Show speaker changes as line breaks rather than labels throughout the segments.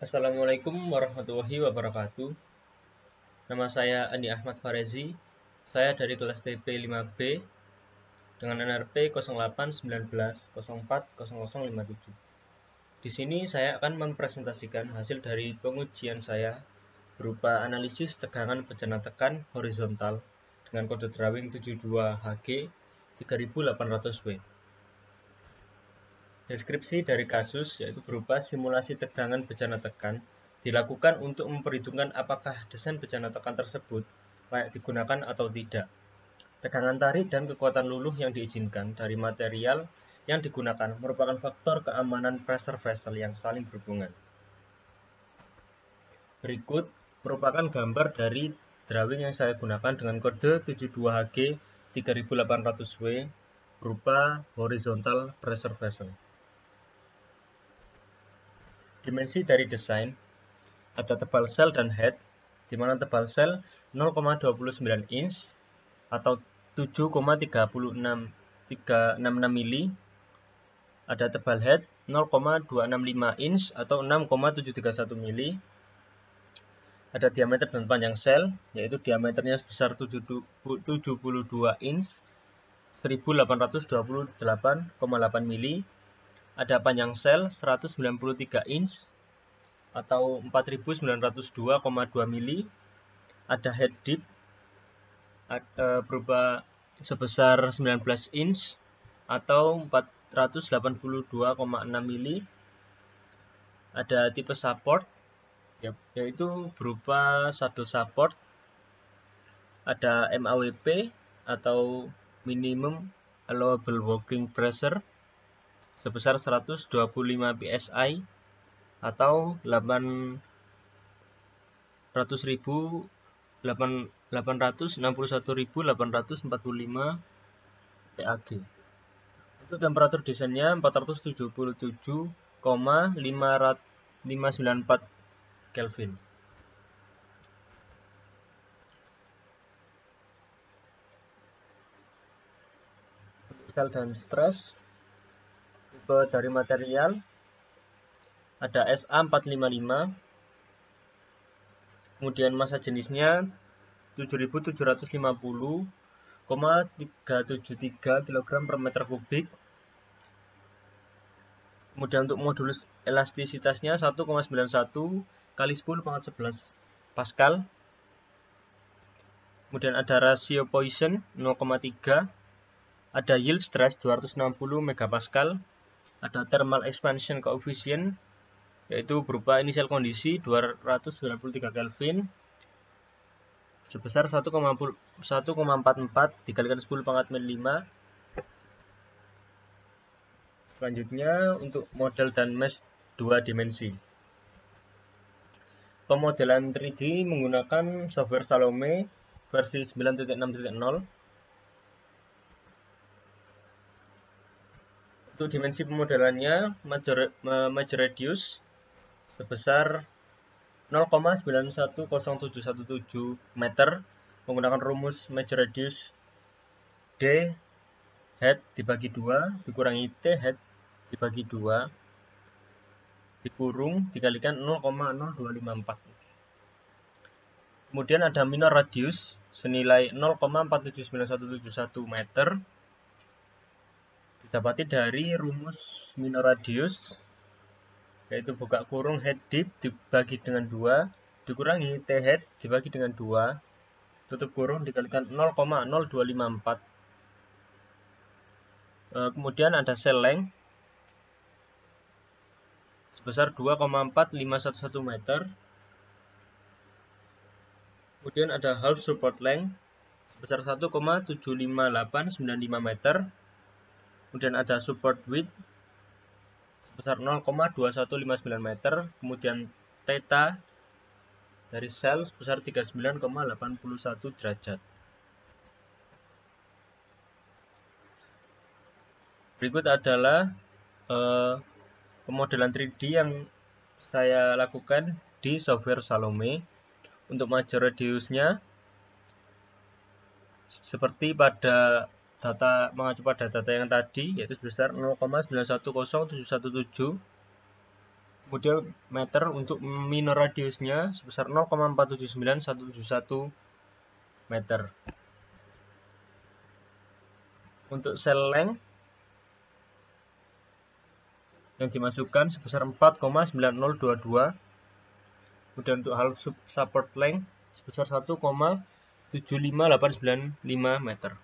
Assalamualaikum warahmatullahi wabarakatuh. Nama saya Andi Ahmad Farezi. Saya dari kelas TP 5B dengan NRP 0819040057. Di sini saya akan mempresentasikan hasil dari pengujian saya berupa analisis tegangan bejana tekan horizontal dengan kode drawing 72HG 3800W. Deskripsi dari kasus yaitu berupa simulasi tegangan bejana tekan dilakukan untuk memperhitungkan apakah desain bejana tekan tersebut layak digunakan atau tidak. Tegangan tarik dan kekuatan luluh yang diizinkan dari material yang digunakan merupakan faktor keamanan pressure vessel yang saling berhubungan. Berikut merupakan gambar dari drawing yang saya gunakan dengan kode 72HG 3800W berupa horizontal pressure vessel. Dimensi dari desain ada tebal sel dan head, di mana tebal sel 0,29 inch atau 7,366 mili. Ada tebal head 0,265 inch atau 6,731 mili. Ada diameter dan panjang sel, yaitu diameternya sebesar 72 inch 1828,8 mili. Ada panjang sel 193 inch atau 4902,2 mili. Ada head deep berupa sebesar 19 inch atau 482,6 mili. Ada tipe support yaitu berupa saddle support. Ada MAWP atau minimum allowable working pressure sebesar 125 psi atau 861.845 PAG. Untuk temperatur desainnya 477,594 Kelvin. Sel dan stres. Tipe dari material ada SA455. Kemudian massa jenisnya 7.750,373 kg per meter kubik. Kemudian untuk modulus elastisitasnya 1,91 kali 10⁻11 Pascal. Kemudian ada rasio Poisson 0,3. Ada yield stress 260 megapascal. Ada thermal expansion coefficient yaitu berupa inisial kondisi 293 Kelvin sebesar 1,44 dikalikan 10⁻5. Selanjutnya untuk model dan mesh 2 dimensi. Pemodelan 3D menggunakan software Salome versi 9.6.0. Untuk dimensi pemodelannya major radius sebesar 0,910717 meter menggunakan rumus major radius D head dibagi 2 dikurangi T head dibagi 2 dikurung dikalikan 0,0254. Kemudian ada minor radius senilai 0,479171 meter didapati dari rumus minor radius yaitu buka kurung head deep dibagi dengan 2 dikurangi T head dibagi dengan 2 tutup kurung dikalikan 0,0254. Kemudian ada cell length sebesar 2,4511 meter. Kemudian ada half support length sebesar 1,75895 meter. Kemudian ada support width sebesar 0,2159 meter. Kemudian theta dari sel sebesar 39,81 derajat. Berikut adalah pemodelan 3D yang saya lakukan di software Salome. Untuk major radiusnya seperti pada mengacu pada data yang tadi yaitu sebesar 0,910717. Kemudian meter untuk minor radiusnya sebesar 0,479171 meter. Untuk sel length yang dimasukkan sebesar 4,9022. Kemudian untuk half support length sebesar 1,75895 meter.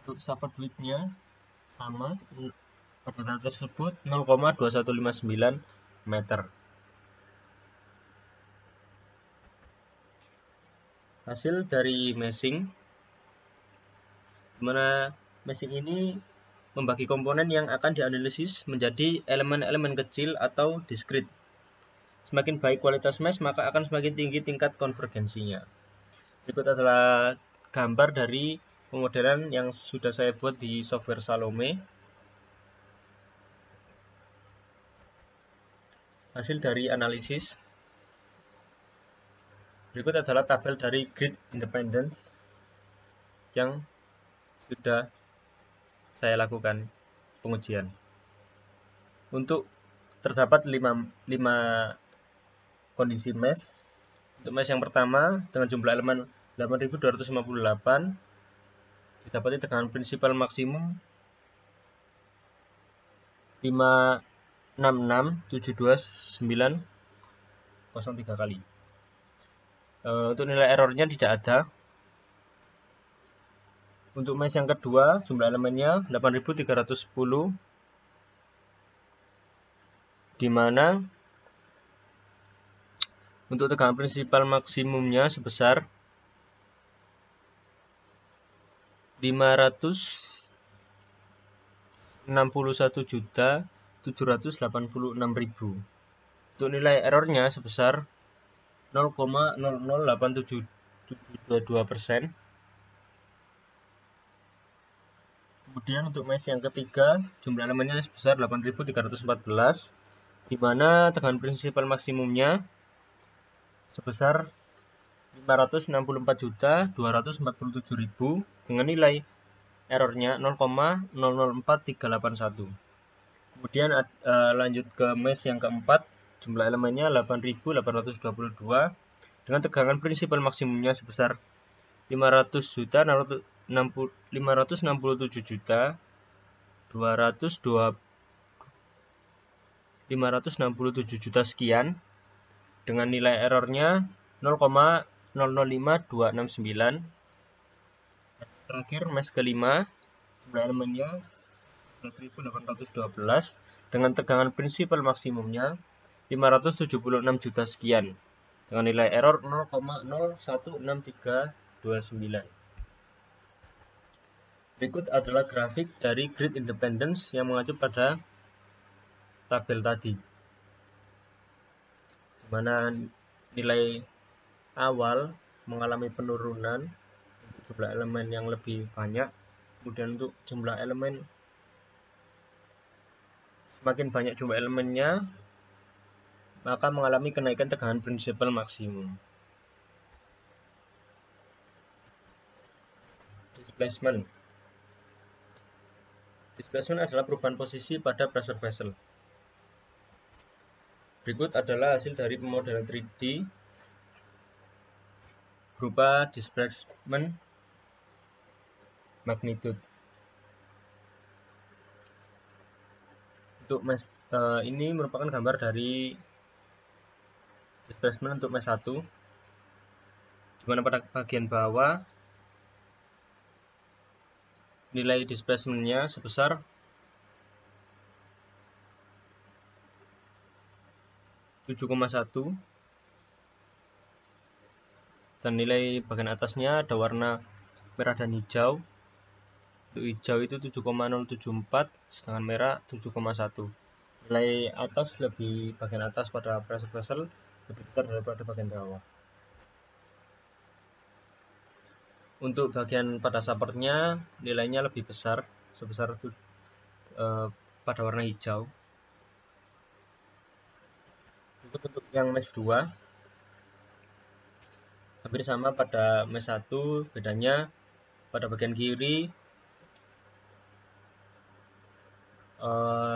Untuk support width-nya sama pada data tersebut 0,2159 meter. Hasil dari meshing, dimana meshing ini membagi komponen yang akan dianalisis menjadi elemen-elemen kecil atau diskrit. Semakin baik kualitas mesh, maka akan semakin tinggi tingkat konvergensinya. Berikut adalah gambar dari pemodelan yang sudah saya buat di software Salome. Hasil dari analisis. Berikut adalah tabel dari grid independence yang sudah saya lakukan pengujian. Untuk terdapat 5 kondisi mesh. Untuk mesh yang pertama dengan jumlah elemen 8258 didapati tegangan prinsipal maksimum 566.729.03 kali. Untuk nilai errornya tidak ada. Untuk mesh yang kedua jumlah elemennya 8310, di mana untuk tegangan prinsipal maksimumnya sebesar 561.786.000. Untuk nilai errornya sebesar 0,0087722%. Kemudian untuk mesh yang ketiga jumlah elemennya sebesar 8314, di mana tegangan prinsipal maksimumnya sebesar 564.247.000 dengan nilai errornya 0,004381. Kemudian lanjut ke mesh yang keempat, jumlah elemennya 8.822 dengan tegangan prinsipal maksimumnya sebesar 567 sekian dengan nilai errornya 0,005269. Terakhir mesh kelima, jumlah elemennya 11.812 dengan tegangan prinsipal maksimumnya 576 juta sekian dengan nilai error 0,016329. Berikut adalah grafik dari grid independence yang mengacu pada tabel tadi, di mana nilai awal mengalami penurunan untuk jumlah elemen yang lebih banyak. Kemudian untuk jumlah elemen, semakin banyak jumlah elemennya, maka mengalami kenaikan tegangan prinsipal maksimum. Displacement. Displacement adalah perubahan posisi pada pressure vessel. Berikut adalah hasil dari pemodelan 3D berupa displacement magnitude. Untuk mesh ini merupakan gambar dari displacement untuk mesh 1, di mana pada bagian bawah nilai displacementnya sebesar 7,1 dan nilai bagian atasnya ada warna merah dan hijau. Untuk hijau itu 7,074, sedangkan merah 7,1. Nilai atas bagian atas pada pressure vessel lebih besar daripada bagian bawah. Untuk bagian pada supportnya nilainya lebih besar, sebesar pada warna hijau. Untuk yang mesh 2 hampir sama pada mesh 1, bedanya pada bagian kiri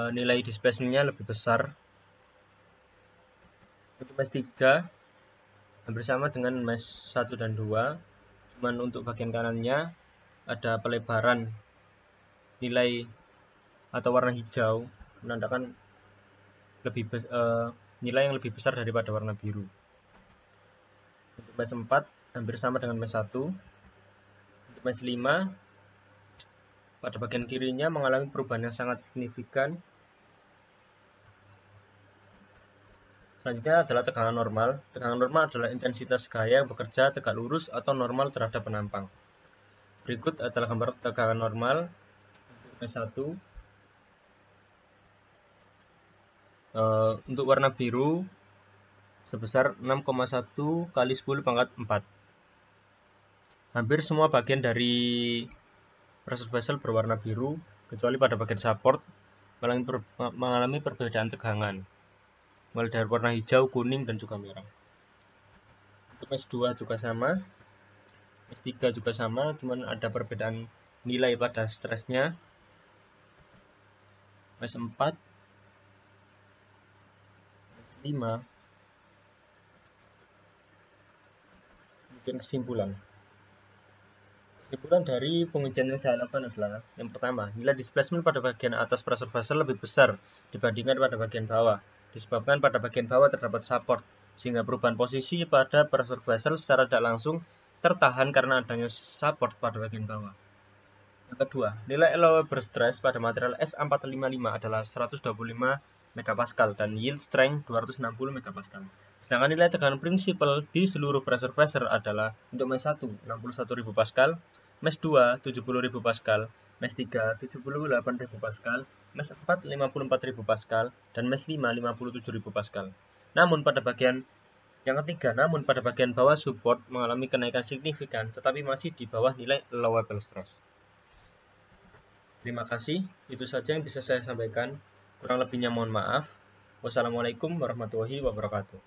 nilai displacement-nya lebih besar. Untuk mesh 3 hampir sama dengan mesh 1 dan 2, cuman untuk bagian kanannya ada pelebaran nilai atau warna hijau, menandakan nilai yang lebih besar daripada warna biru. Untuk mesh 4 hampir sama dengan mesh 1. Untuk mesh 5 pada bagian kirinya mengalami perubahan yang sangat signifikan. Selanjutnya adalah tegangan normal. Tegangan normal adalah intensitas gaya yang bekerja tegak lurus atau normal terhadap penampang. Berikut adalah gambar tegangan normal untuk mesh 1. Untuk warna biru sebesar 6,1 kali 10 pangkat 4. Hampir semua bagian dari pressure vessel berwarna biru, kecuali pada bagian support mengalami perbedaan tegangan, mulai dari warna hijau, kuning, dan juga merah. Untuk mesh 2 juga sama, mesh 3 juga sama, cuman ada perbedaan nilai pada stresnya. Mesh 4, mesh 5. Mungkin kesimpulan dari pengujian yang saya lakukan adalah, yang pertama, nilai displacement pada bagian atas pressure vessel lebih besar dibandingkan pada bagian bawah, disebabkan pada bagian bawah terdapat support, sehingga perubahan posisi pada pressure vessel secara tidak langsung tertahan karena adanya support pada bagian bawah. Yang kedua, nilai allowable stress pada material SA455 adalah 125 MPa dan yield strength 260 MPa. Sedangkan nilai tekanan prinsipal di seluruh pressure vessel adalah untuk mesh 1 61.000 Pascal, mesh 2 70.000 Pascal, mesh 3 78.000 Pascal, mesh 4 54.000 Pascal, dan mesh 5 57.000 Pascal. Namun pada bagian bawah support mengalami kenaikan signifikan, tetapi masih di bawah nilai allowable stress. Terima kasih, itu saja yang bisa saya sampaikan. Kurang lebihnya mohon maaf. Wassalamualaikum warahmatullahi wabarakatuh.